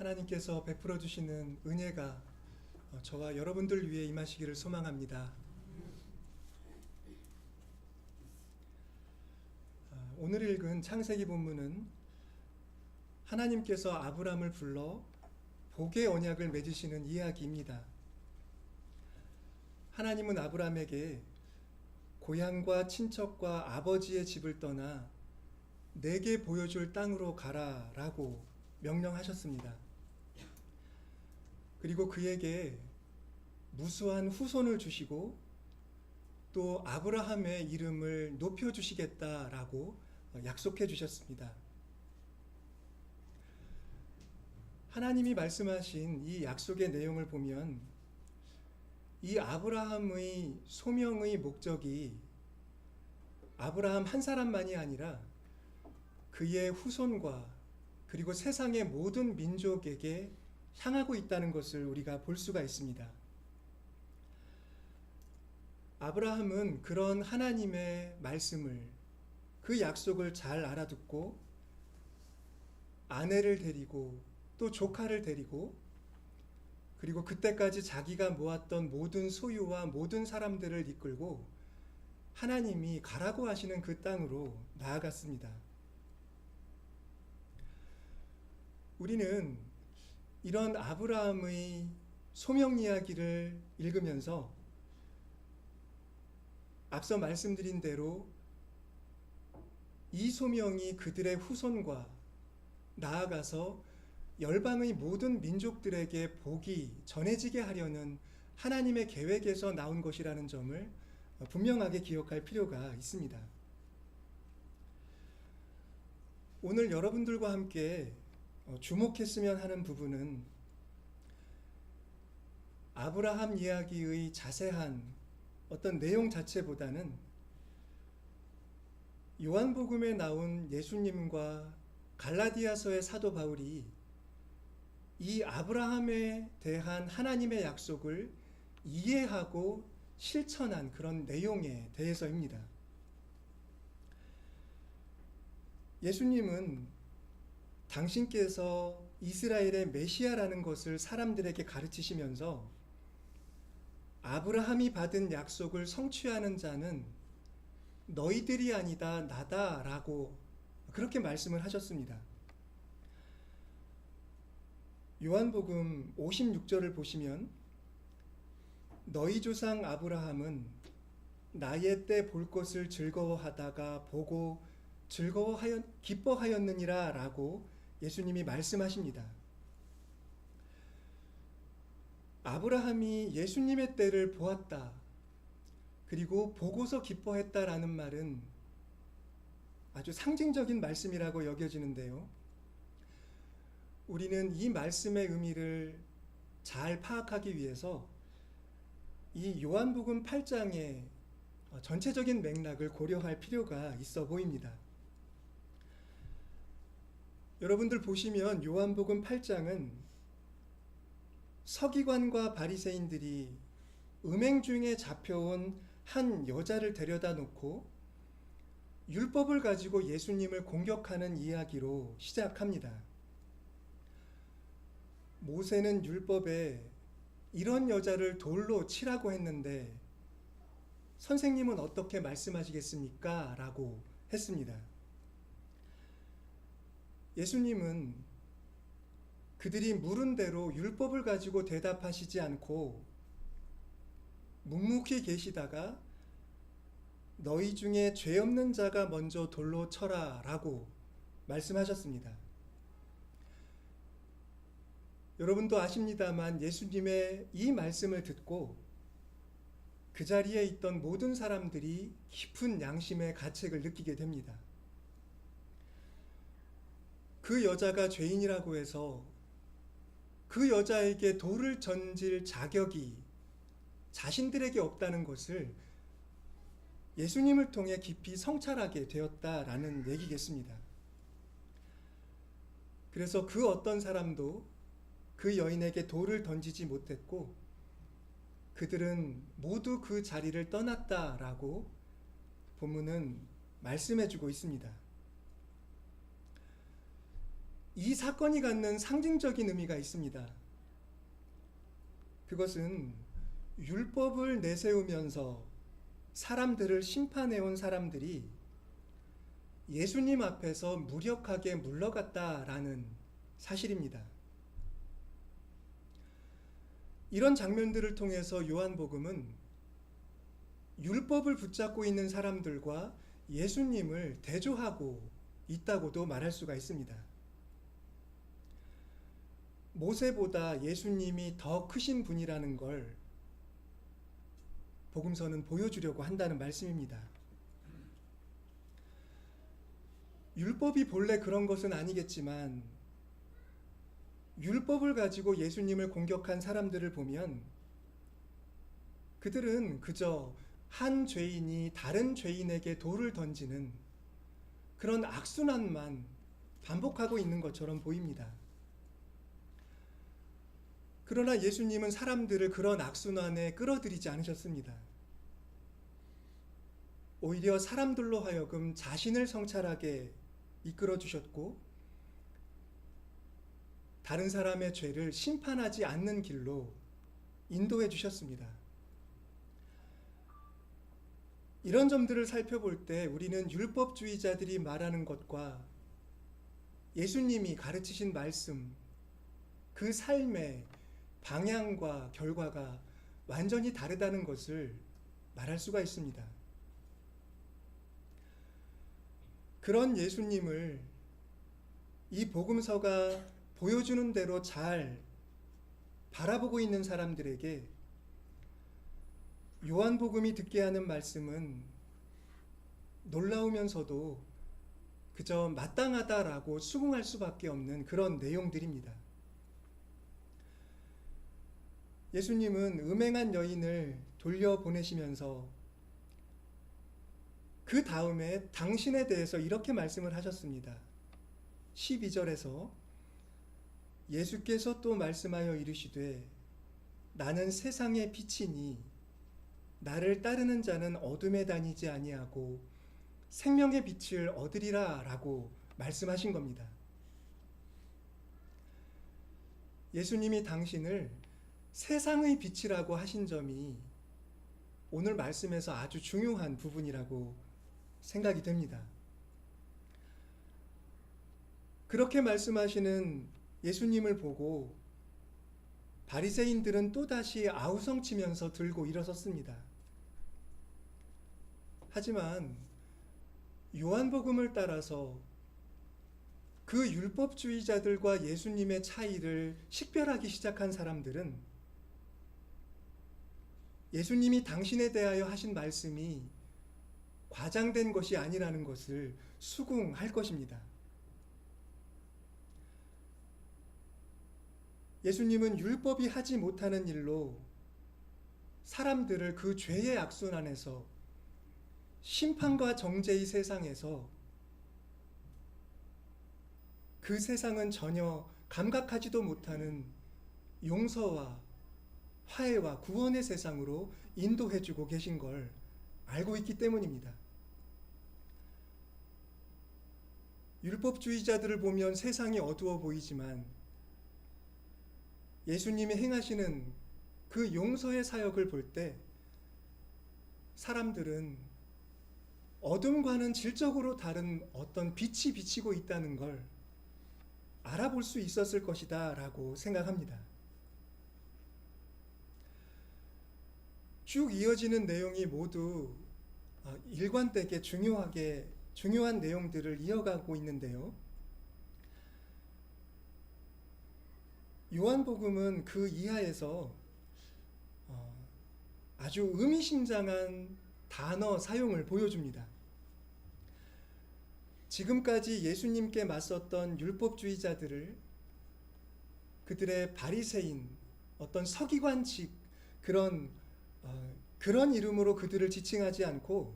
하나님께서 베풀어 주시는 은혜가 저와 여러분들 위해 임하시기를 소망합니다. 오늘 읽은 창세기 본문은 하나님께서 아브람을 불러 복의 언약을 맺으시는 이야기입니다. 하나님은 아브람에게 고향과 친척과 아버지의 집을 떠나 내게 보여줄 땅으로 가라라고 명령하셨습니다. 그리고 그에게 무수한 후손을 주시고 또 아브라함의 이름을 높여주시겠다라고 약속해 주셨습니다. 하나님이 말씀하신 이 약속의 내용을 보면 이 아브라함의 소명의 목적이 아브라함 한 사람만이 아니라 그의 후손과 그리고 세상의 모든 민족에게 향하고 있다는 것을 우리가 볼 수가 있습니다. 아브라함은 그런 하나님의 말씀을, 그 약속을 잘 알아듣고 아내를 데리고 또 조카를 데리고 그리고 그때까지 자기가 모았던 모든 소유와 모든 사람들을 이끌고 하나님이 가라고 하시는 그 땅으로 나아갔습니다. 우리는 이런 아브라함의 소명 이야기를 읽으면서 앞서 말씀드린 대로 이 소명이 그들의 후손과 나아가서 열방의 모든 민족들에게 복이 전해지게 하려는 하나님의 계획에서 나온 것이라는 점을 분명하게 기억할 필요가 있습니다. 오늘 여러분들과 함께 주목했으면 하는 부분은 아브라함 이야기의 자세한 어떤 내용 자체보다는 요한복음에 나온 예수님과 갈라디아서의 사도 바울이 이 아브라함에 대한 하나님의 약속을 이해하고 실천한 그런 내용에 대해서입니다. 예수님은 당신께서 이스라엘의 메시아라는 것을 사람들에게 가르치시면서 아브라함이 받은 약속을 성취하는 자는 너희들이 아니다 나다라고 그렇게 말씀을 하셨습니다. 요한복음 56절을 보시면 너희 조상 아브라함은 나의 때 볼 것을 즐거워하다가 보고 기뻐하였느니라 라고 예수님이 말씀하십니다. 아브라함이 예수님의 때를 보았다 그리고 보고서 기뻐했다라는 말은 아주 상징적인 말씀이라고 여겨지는데요. 우리는 이 말씀의 의미를 잘 파악하기 위해서 이 요한복음 8장의 전체적인 맥락을 고려할 필요가 있어 보입니다. 여러분들 보시면 요한복음 8장은 서기관과 바리새인들이 음행 중에 잡혀온 한 여자를 데려다 놓고 율법을 가지고 예수님을 공격하는 이야기로 시작합니다. 모세는 율법에 이런 여자를 돌로 치라고 했는데 선생님은 어떻게 말씀하시겠습니까? 라고 했습니다. 예수님은 그들이 물은 대로 율법을 가지고 대답하시지 않고 묵묵히 계시다가 너희 중에 죄 없는 자가 먼저 돌로 쳐라 라고 말씀하셨습니다. 여러분도 아십니다만 예수님의 이 말씀을 듣고 그 자리에 있던 모든 사람들이 깊은 양심의 가책을 느끼게 됩니다. 그 여자가 죄인이라고 해서 그 여자에게 돌을 던질 자격이 자신들에게 없다는 것을 예수님을 통해 깊이 성찰하게 되었다라는 얘기겠습니다. 그래서 그 어떤 사람도 그 여인에게 돌을 던지지 못했고 그들은 모두 그 자리를 떠났다라고 본문은 말씀해주고 있습니다. 이 사건이 갖는 상징적인 의미가 있습니다. 그것은 율법을 내세우면서 사람들을 심판해온 사람들이 예수님 앞에서 무력하게 물러갔다라는 사실입니다. 이런 장면들을 통해서 요한복음은 율법을 붙잡고 있는 사람들과 예수님을 대조하고 있다고도 말할 수가 있습니다. 모세보다 예수님이 더 크신 분이라는 걸 복음서는 보여주려고 한다는 말씀입니다. 율법이 본래 그런 것은 아니겠지만 율법을 가지고 예수님을 공격한 사람들을 보면 그들은 그저 한 죄인이 다른 죄인에게 돌을 던지는 그런 악순환만 반복하고 있는 것처럼 보입니다. 그러나 예수님은 사람들을 그런 악순환에 끌어들이지 않으셨습니다. 오히려 사람들로 하여금 자신을 성찰하게 이끌어 주셨고 다른 사람의 죄를 심판하지 않는 길로 인도해 주셨습니다. 이런 점들을 살펴볼 때 우리는 율법주의자들이 말하는 것과 예수님이 가르치신 말씀, 그 삶의 방향과 결과가 완전히 다르다는 것을 말할 수가 있습니다. 그런 예수님을 이 복음서가 보여주는 대로 잘 바라보고 있는 사람들에게 요한복음이 듣게 하는 말씀은 놀라우면서도 그저 마땅하다라고 수긍할 수밖에 없는 그런 내용들입니다. 예수님은 음행한 여인을 돌려보내시면서 그 다음에 당신에 대해서 이렇게 말씀을 하셨습니다. 12절에서 예수께서 또 말씀하여 이르시되 나는 세상의 빛이니 나를 따르는 자는 어둠에 다니지 아니하고 생명의 빛을 얻으리라 라고 말씀하신 겁니다. 예수님이 당신을 세상의 빛이라고 하신 점이 오늘 말씀에서 아주 중요한 부분이라고 생각이 됩니다. 그렇게 말씀하시는 예수님을 보고 바리새인들은 또다시 아우성치면서 들고 일어섰습니다. 하지만 요한복음을 따라서 그 율법주의자들과 예수님의 차이를 식별하기 시작한 사람들은 예수님이 당신에 대하여 하신 말씀이 과장된 것이 아니라는 것을 수긍할 것입니다. 예수님은 율법이 하지 못하는 일로 사람들을 그 죄의 악순환에서 심판과 정죄의 세상에서 그 세상은 전혀 감각하지도 못하는 용서와 화해와 구원의 세상으로 인도해주고 계신 걸 알고 있기 때문입니다. 율법주의자들을 보면 세상이 어두워 보이지만 예수님이 행하시는 그 용서의 사역을 볼 때 사람들은 어둠과는 질적으로 다른 어떤 빛이 비치고 있다는 걸 알아볼 수 있었을 것이다 라고 생각합니다. 쭉 이어지는 내용이 모두 일관되게 중요한 내용들을 이어가고 있는데요. 요한복음은 그 이하에서 아주 의미심장한 단어 사용을 보여줍니다. 지금까지 예수님께 맞섰던 율법주의자들을 그들의 바리새인, 어떤 서기관직 그런 이름으로 그들을 지칭하지 않고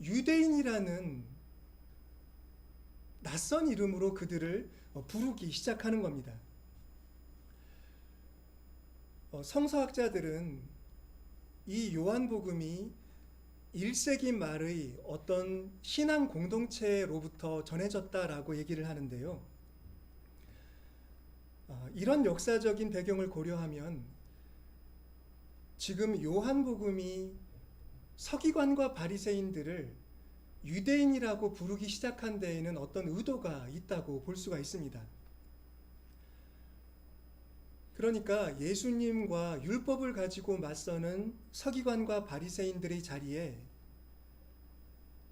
유대인이라는 낯선 이름으로 그들을 부르기 시작하는 겁니다. 성서학자들은 이 요한복음이 1세기 말의 어떤 신앙 공동체로부터 전해졌다라고 얘기를 하는데요. 이런 역사적인 배경을 고려하면 지금 요한복음이 서기관과 바리새인들을 유대인이라고 부르기 시작한 데에는 어떤 의도가 있다고 볼 수가 있습니다. 그러니까 예수님과 율법을 가지고 맞서는 서기관과 바리새인들의 자리에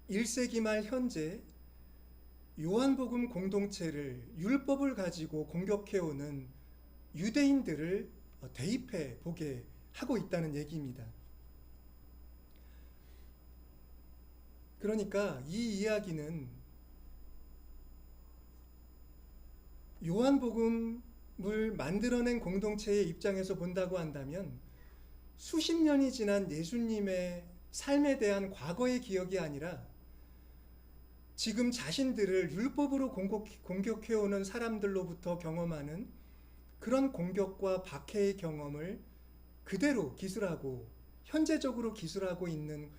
1세기 말 현재 요한복음 공동체를 율법을 가지고 공격해오는 유대인들을 대입해 보게 하고 있다는 얘기입니다. 그러니까 이 이야기는 요한복음을 만들어낸 공동체의 입장에서 본다고 한다면 수십 년이 지난 예수님의 삶에 대한 과거의 기억이 아니라 지금 자신들을 율법으로 공격해오는 사람들로부터 경험하는 그런 공격과 박해의 경험을 그대로 기술하고 현재적으로 기술하고 있는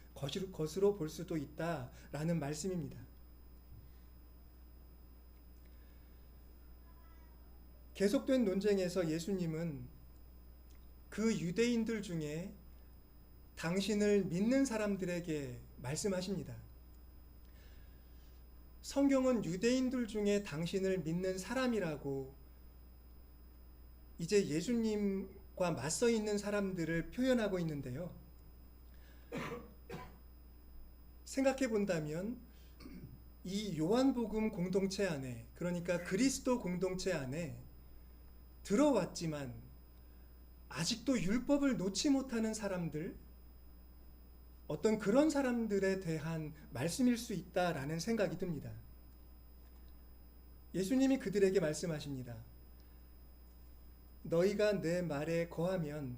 것으로 볼 수도 있다라는 말씀입니다. 계속된 논쟁에서 예수님은 그 유대인들 중에 당신을 믿는 사람들에게 말씀하십니다. 성경은 유대인들 중에 당신을 믿는 사람이라고 이제 예수님과 맞서 있는 사람들을 표현하고 있는데요. 생각해 본다면 이 요한복음 공동체 안에, 그러니까 그리스도 공동체 안에 들어왔지만 아직도 율법을 놓지 못하는 사람들, 어떤 그런 사람들에 대한 말씀일 수 있다라는 생각이 듭니다. 예수님이 그들에게 말씀하십니다. 너희가 내 말에 거하면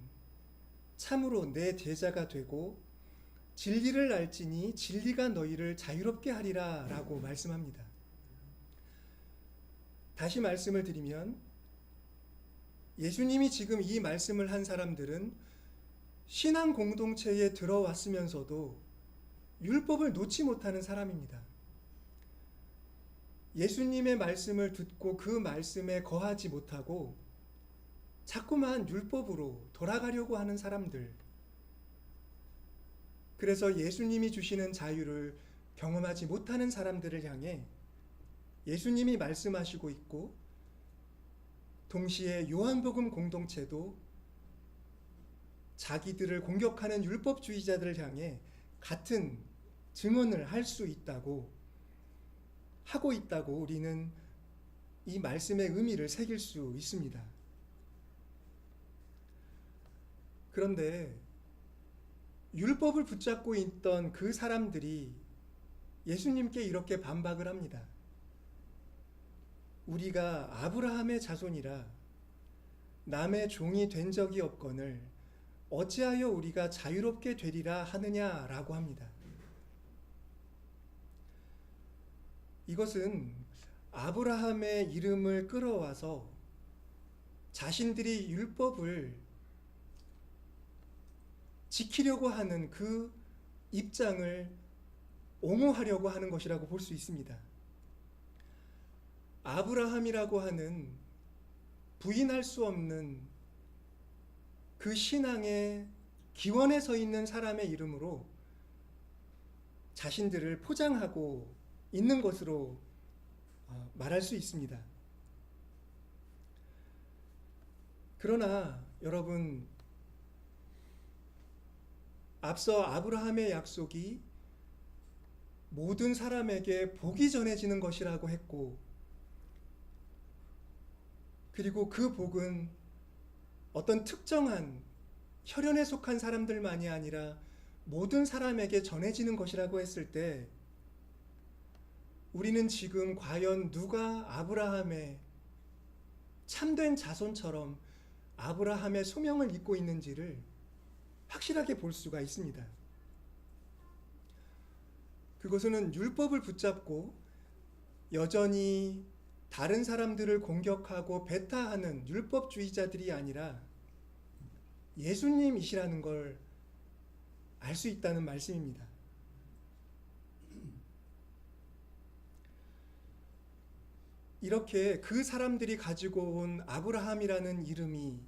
참으로 내 제자가 되고 진리를 알지니 진리가 너희를 자유롭게 하리라 라고 말씀합니다. 다시 말씀을 드리면 예수님이 지금 이 말씀을 한 사람들은 신앙 공동체에 들어왔으면서도 율법을 놓지 못하는 사람입니다. 예수님의 말씀을 듣고 그 말씀에 거하지 못하고 자꾸만 율법으로 돌아가려고 하는 사람들. 그래서 예수님이 주시는 자유를 경험하지 못하는 사람들을 향해 예수님이 말씀하시고 있고, 동시에 요한복음 공동체도 자기들을 공격하는 율법주의자들을 향해 같은 증언을 할 수 있다고, 하고 있다고 우리는 이 말씀의 의미를 새길 수 있습니다. 그런데 율법을 붙잡고 있던 그 사람들이 예수님께 이렇게 반박을 합니다. 우리가 아브라함의 자손이라 남의 종이 된 적이 없거늘 어찌하여 우리가 자유롭게 되리라 하느냐라고 합니다. 이것은 아브라함의 이름을 끌어와서 자신들이 율법을 지키려고 하는 그 입장을 옹호하려고 하는 것이라고 볼 수 있습니다. 아브라함이라고 하는 부인할 수 없는 그 신앙의 기원에 서 있는 사람의 이름으로 자신들을 포장하고 있는 것으로 말할 수 있습니다. 그러나 여러분, 앞서 아브라함의 약속이 모든 사람에게 복이 전해지는 것이라고 했고, 그리고 그 복은 어떤 특정한 혈연에 속한 사람들만이 아니라 모든 사람에게 전해지는 것이라고 했을 때 우리는 지금 과연 누가 아브라함의 참된 자손처럼 아브라함의 소명을 잇고 있는지를 확실하게 볼 수가 있습니다. 그것은 율법을 붙잡고 여전히 다른 사람들을 공격하고 배타하는 율법주의자들이 아니라 예수님이시라는 걸 알 수 있다는 말씀입니다. 이렇게 그 사람들이 가지고 온 아브라함이라는 이름이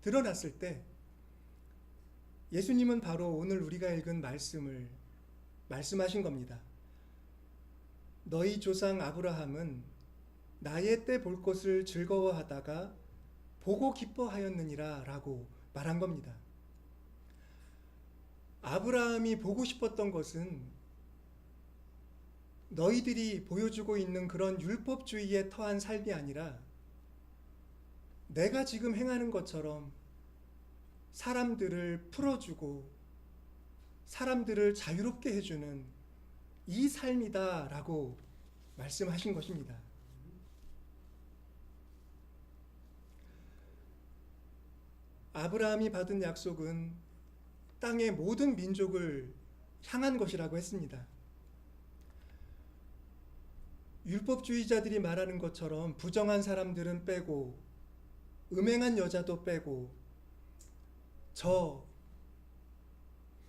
드러났을 때 예수님은 바로 오늘 우리가 읽은 말씀을 말씀하신 겁니다. 너희 조상 아브라함은 나의 때 볼 것을 즐거워하다가 보고 기뻐하였느니라 라고 말한 겁니다. 아브라함이 보고 싶었던 것은 너희들이 보여주고 있는 그런 율법주의에 터한 삶이 아니라 내가 지금 행하는 것처럼 사람들을 풀어주고 사람들을 자유롭게 해주는 이 삶이다 라고 말씀하신 것입니다. 아브라함이 받은 약속은 땅의 모든 민족을 향한 것이라고 했습니다. 율법주의자들이 말하는 것처럼 부정한 사람들은 빼고 음행한 여자도 빼고 저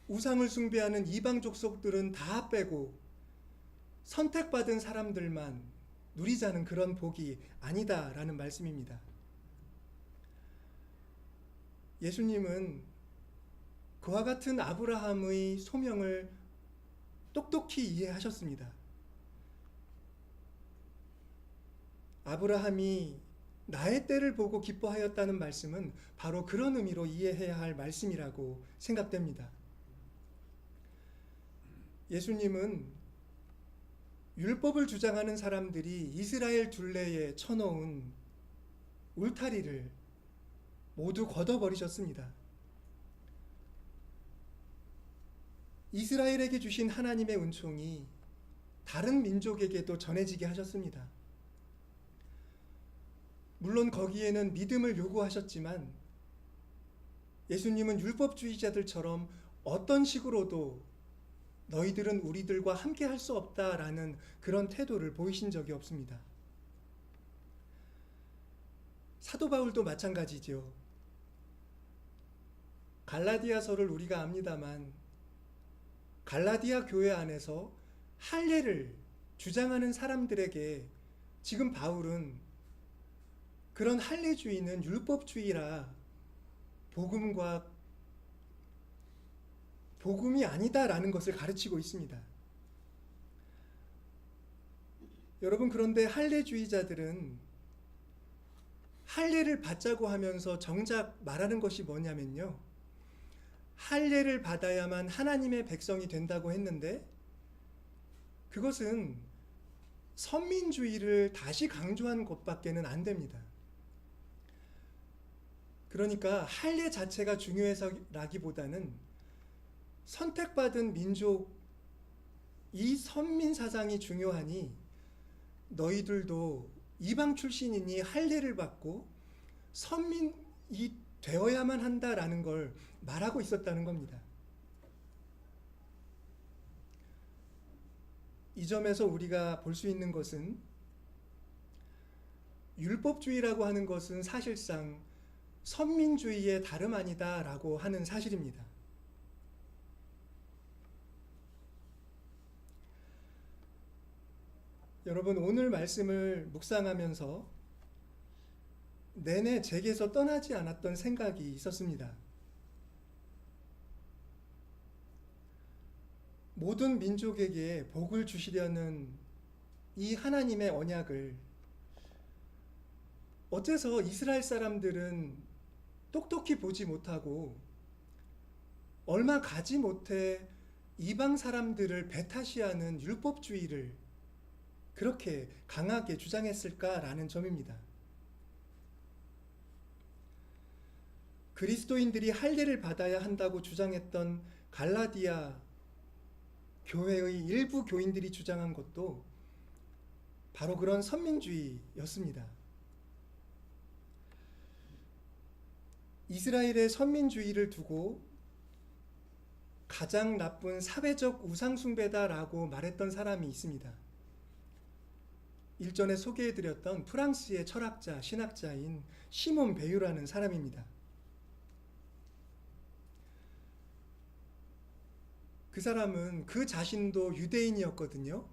우상을 숭배하는 이방 족속들은 다 빼고 선택받은 사람들만 누리자는 그런 복이 아니다라는 말씀입니다. 예수님은 그와 같은 아브라함의 소명을 똑똑히 이해하셨습니다. 아브라함이 나의 때를 보고 기뻐하였다는 말씀은 바로 그런 의미로 이해해야 할 말씀이라고 생각됩니다. 예수님은 율법을 주장하는 사람들이 이스라엘 둘레에 쳐놓은 울타리를 모두 걷어버리셨습니다. 이스라엘에게 주신 하나님의 은총이 다른 민족에게도 전해지게 하셨습니다. 물론 거기에는 믿음을 요구하셨지만 예수님은 율법주의자들처럼 어떤 식으로도 너희들은 우리들과 함께 할 수 없다라는 그런 태도를 보이신 적이 없습니다. 사도 바울도 마찬가지죠. 갈라디아서를 우리가 압니다만 갈라디아 교회 안에서 할례를 주장하는 사람들에게 지금 바울은 그런 할례주의는 율법주의라 복음이 아니다라는 것을 가르치고 있습니다. 여러분, 그런데 할례주의자들은 할례를 받자고 하면서 정작 말하는 것이 뭐냐면요, 할례를 받아야만 하나님의 백성이 된다고 했는데 그것은 선민주의를 다시 강조한 것밖에는 안 됩니다. 그러니까 할례 자체가 중요해서라기보다는 선택받은 민족, 이 선민 사상이 중요하니 너희들도 이방 출신이니 할례를 받고 선민이 되어야만 한다라는 걸 말하고 있었다는 겁니다. 이 점에서 우리가 볼 수 있는 것은 율법주의라고 하는 것은 사실상 선민주의의 다름 아니다라고 하는 사실입니다. 여러분, 오늘 말씀을 묵상하면서 내내 제게서 떠나지 않았던 생각이 있었습니다. 모든 민족에게 복을 주시려는 이 하나님의 언약을 어째서 이스라엘 사람들은 똑똑히 보지 못하고 얼마 가지 못해 이방 사람들을 배타시하는 율법주의를 그렇게 강하게 주장했을까라는 점입니다. 그리스도인들이 할례를 받아야 한다고 주장했던 갈라디아 교회의 일부 교인들이 주장한 것도 바로 그런 선민주의였습니다. 이스라엘의 선민주의를 두고 가장 나쁜 사회적 우상숭배다라고 말했던 사람이 있습니다. 일전에 소개해드렸던 프랑스의 철학자, 신학자인 시몬 베유라는 사람입니다. 그 사람은 그 자신도 유대인이었거든요.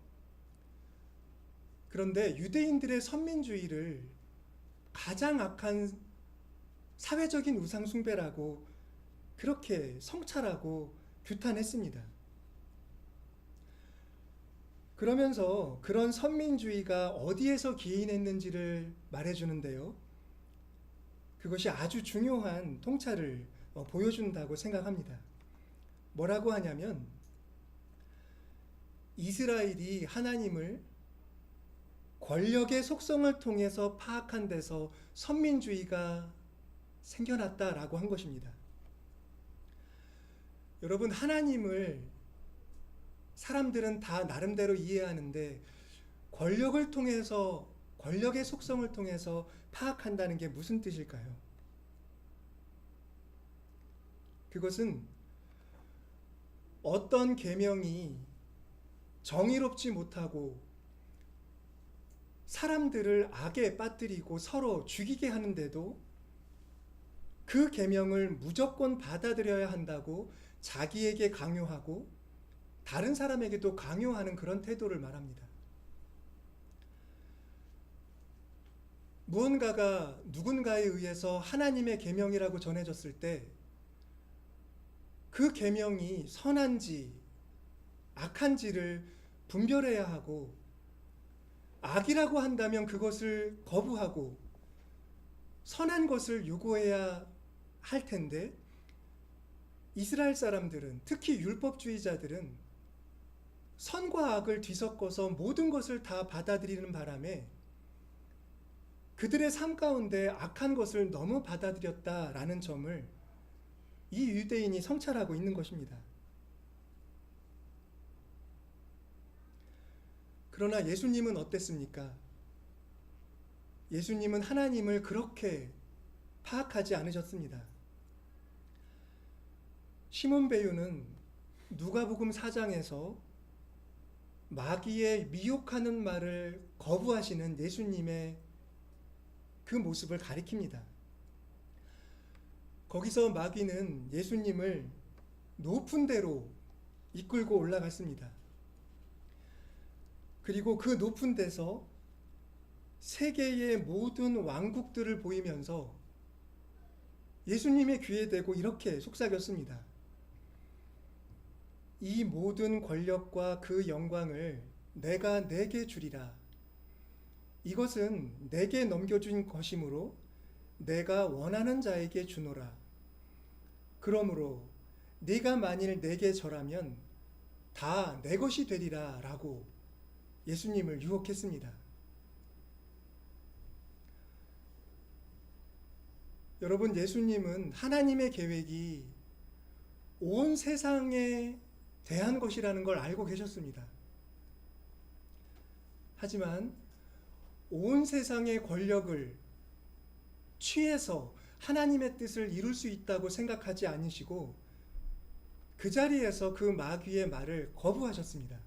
그런데 유대인들의 선민주의를 가장 악한 사회적인 우상숭배라고 그렇게 성찰하고 규탄했습니다. 그러면서 그런 선민주의가 어디에서 기인했는지를 말해주는데요. 그것이 아주 중요한 통찰을 보여준다고 생각합니다. 뭐라고 하냐면 이스라엘이 하나님을 권력의 속성을 통해서 파악한 데서 선민주의가 생겨났다라고 한 것입니다. 여러분, 하나님을 사람들은 다 나름대로 이해하는데 권력을 통해서, 권력의 속성을 통해서 파악한다는 게 무슨 뜻일까요? 그것은 어떤 계명이 정의롭지 못하고 사람들을 악에 빠뜨리고 서로 죽이게 하는데도 그 계명을 무조건 받아들여야 한다고 자기에게 강요하고 다른 사람에게도 강요하는 그런 태도를 말합니다. 무언가가 누군가에 의해서 하나님의 계명이라고 전해졌을 때 그 계명이 선한지 악한지를 분별해야 하고 악이라고 한다면 그것을 거부하고 선한 것을 요구해야 할 텐데 이스라엘 사람들은, 특히 율법주의자들은 선과 악을 뒤섞어서 모든 것을 다 받아들이는 바람에 그들의 삶 가운데 악한 것을 너무 받아들였다라는 점을 이 유대인이 성찰하고 있는 것입니다. 그러나 예수님은 어땠습니까? 예수님은 하나님을 그렇게 파악하지 않으셨습니다. 시몬 베유는 누가복음 4장에서 마귀의 미혹하는 말을 거부하시는 예수님의 그 모습을 가리킵니다. 거기서 마귀는 예수님을 높은 데로 이끌고 올라갔습니다. 그리고 그 높은 데서 세계의 모든 왕국들을 보이면서 예수님의 귀에 대고 이렇게 속삭였습니다. 이 모든 권력과 그 영광을 내가 내게 주리라. 이것은 내게 넘겨준 것이므로 내가 원하는 자에게 주노라. 그러므로 네가 만일 내게 절하면 다 내 것이 되리라 라고 예수님을 유혹했습니다. 여러분, 예수님은 하나님의 계획이 온 세상에 대한 것이라는 걸 알고 계셨습니다. 하지만 온 세상의 권력을 취해서 하나님의 뜻을 이룰 수 있다고 생각하지 않으시고 그 자리에서 그 마귀의 말을 거부하셨습니다.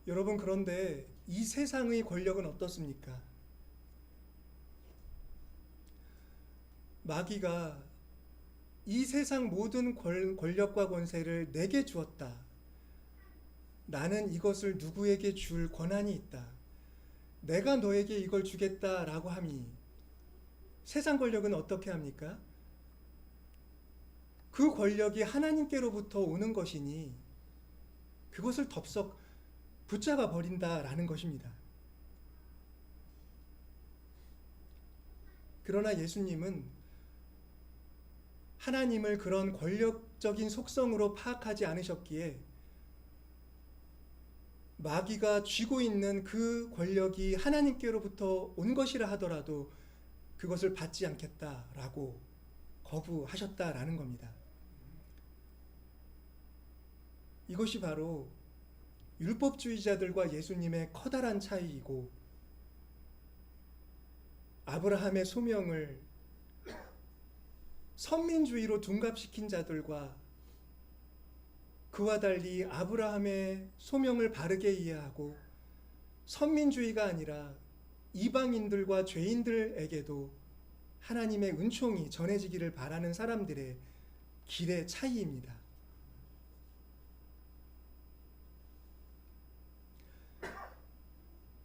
여러분, 그런데 이 세상의 권력은 어떻습니까? 마귀가 이 세상 모든 권력과 권세를 내게 주었다. 나는 이것을 누구에게 줄 권한이 있다. 내가 너에게 이걸 주겠다라고 함이 세상 권력은 어떻게 합니까? 그 권력이 하나님께로부터 오는 것이니 그것을 덥석 붙잡아 버린다라는 것입니다. 그러나 예수님은 하나님을 그런 권력적인 속성으로 파악하지 않으셨기에 마귀가 쥐고 있는 그 권력이 하나님께로부터 온 것이라 하더라도 그것을 받지 않겠다라고 거부하셨다라는 겁니다. 이것이 바로 율법주의자들과 예수님의 커다란 차이이고, 아브라함의 소명을 선민주의로 둔갑시킨 자들과 그와 달리 아브라함의 소명을 바르게 이해하고 선민주의가 아니라 이방인들과 죄인들에게도 하나님의 은총이 전해지기를 바라는 사람들의 길의 차이입니다.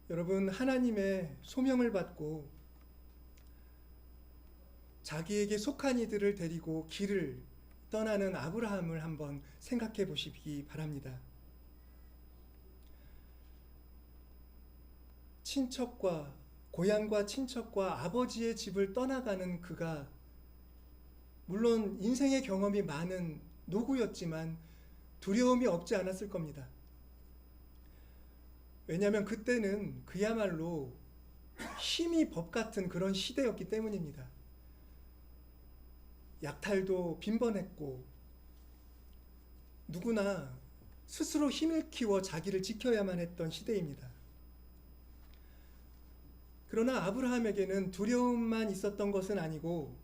여러분, 하나님의 소명을 받고 자기에게 속한 이들을 데리고 길을 떠나는 아브라함을 한번 생각해 보시기 바랍니다. 고향과 친척과 아버지의 집을 떠나가는 그가 물론 인생의 경험이 많은 노구였지만 두려움이 없지 않았을 겁니다. 왜냐하면 그때는 그야말로 힘이 법 같은 그런 시대였기 때문입니다. 약탈도 빈번했고 누구나 스스로 힘을 키워 자기를 지켜야만 했던 시대입니다. 그러나 아브라함에게는 두려움만 있었던 것은 아니고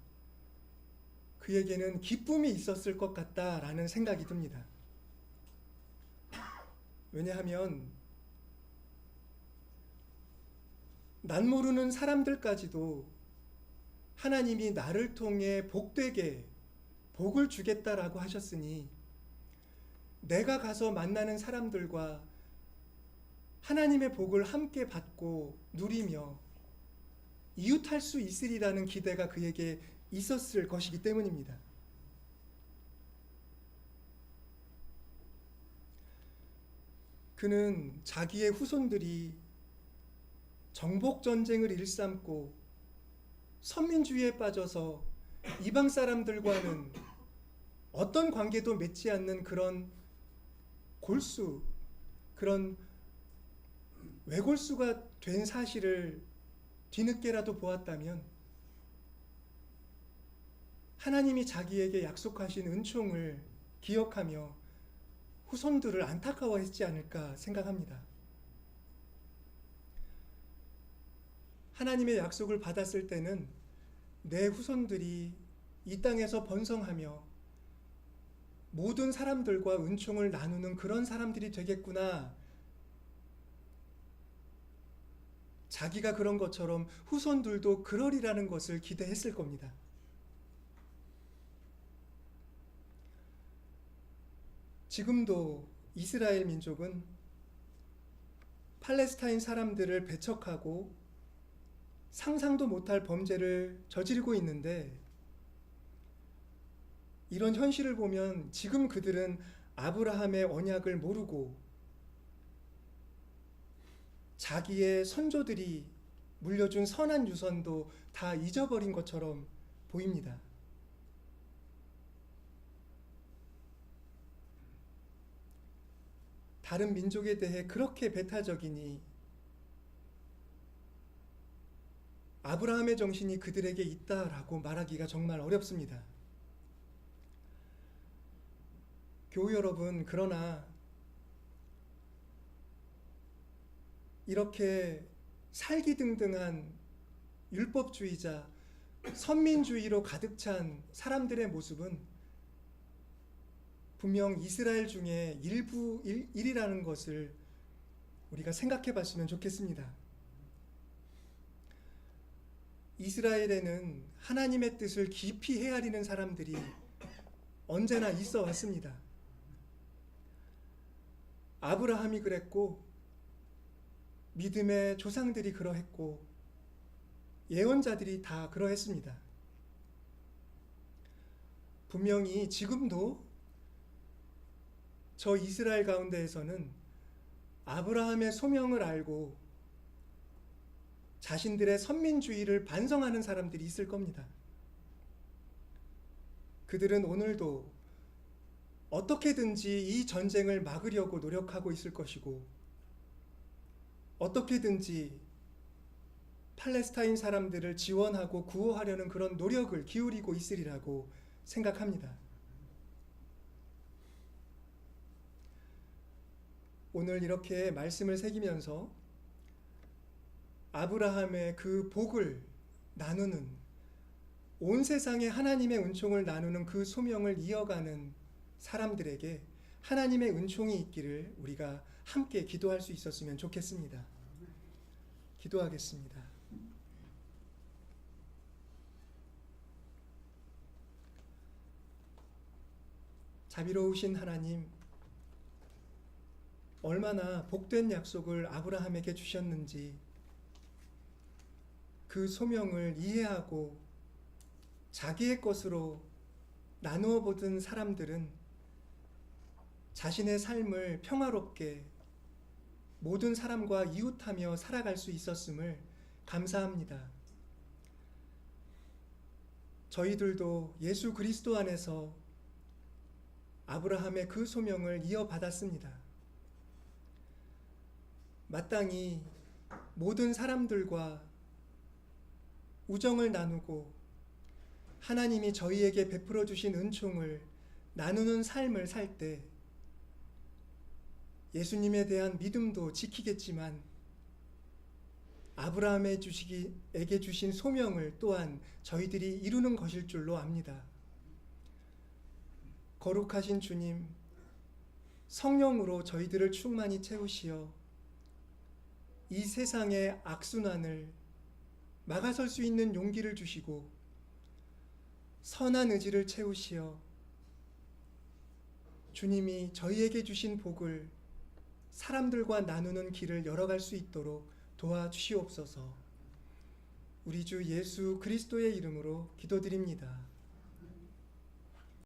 그에게는 기쁨이 있었을 것 같다라는 생각이 듭니다. 왜냐하면 난 모르는 사람들까지도 하나님이 나를 통해 복되게 복을 주겠다라고 하셨으니 내가 가서 만나는 사람들과 하나님의 복을 함께 받고 누리며 이웃할 수 있으리라는 기대가 그에게 있었을 것이기 때문입니다. 그는 자기의 후손들이 정복전쟁을 일삼고 선민주의에 빠져서 이방 사람들과는 어떤 관계도 맺지 않는 그런 골수, 그런 외골수가 된 사실을 뒤늦게라도 보았다면 하나님이 자기에게 약속하신 은총을 기억하며 후손들을 안타까워했지 않을까 생각합니다. 하나님의 약속을 받았을 때는 내 후손들이 이 땅에서 번성하며 모든 사람들과 은총을 나누는 그런 사람들이 되겠구나. 자기가 그런 것처럼 후손들도 그러리라는 것을 기대했을 겁니다. 지금도 이스라엘 민족은 팔레스타인 사람들을 배척하고 상상도 못할 범죄를 저지르고 있는데 이런 현실을 보면 지금 그들은 아브라함의 언약을 모르고 자기의 선조들이 물려준 선한 유선도 다 잊어버린 것처럼 보입니다. 다른 민족에 대해 그렇게 배타적이니 아브라함의 정신이 그들에게 있다라고 말하기가 정말 어렵습니다. 교우 여러분, 그러나 이렇게 살기등등한 율법주의자, 선민주의로 가득 찬 사람들의 모습은 분명 이스라엘 중에 일이라는 것을 우리가 생각해 봤으면 좋겠습니다. 이스라엘에는 하나님의 뜻을 깊이 헤아리는 사람들이 언제나 있어 왔습니다. 아브라함이 그랬고 믿음의 조상들이 그러했고 예언자들이 다 그러했습니다. 분명히 지금도 저 이스라엘 가운데에서는 아브라함의 소명을 알고 자신들의 선민주의를 반성하는 사람들이 있을 겁니다. 그들은 오늘도 어떻게든지 이 전쟁을 막으려고 노력하고 있을 것이고 어떻게든지 팔레스타인 사람들을 지원하고 구호하려는 그런 노력을 기울이고 있으리라고 생각합니다. 오늘 이렇게 말씀을 새기면서 아브라함의 그 복을 나누는, 온 세상에 하나님의 은총을 나누는 그 소명을 이어가는 사람들에게 하나님의 은총이 있기를 우리가 함께 기도할 수 있었으면 좋겠습니다. 기도하겠습니다. 자비로우신 하나님, 얼마나 복된 약속을 아브라함에게 주셨는지 그 소명을 이해하고 자기의 것으로 나누어 보던 사람들은 자신의 삶을 평화롭게 모든 사람과 이웃하며 살아갈 수 있었음을 감사합니다. 저희들도 예수 그리스도 안에서 아브라함의 그 소명을 이어받았습니다. 마땅히 모든 사람들과 우정을 나누고 하나님이 저희에게 베풀어 주신 은총을 나누는 삶을 살 때 예수님에 대한 믿음도 지키겠지만 아브라함에게 주신 소명을 또한 저희들이 이루는 것일 줄로 압니다. 거룩하신 주님, 성령으로 저희들을 충만히 채우시어 이 세상의 악순환을 막아설 수 있는 용기를 주시고 선한 의지를 채우시어 주님이 저희에게 주신 복을 사람들과 나누는 길을 열어갈 수 있도록 도와주시옵소서. 우리 주 예수 그리스도의 이름으로 기도드립니다.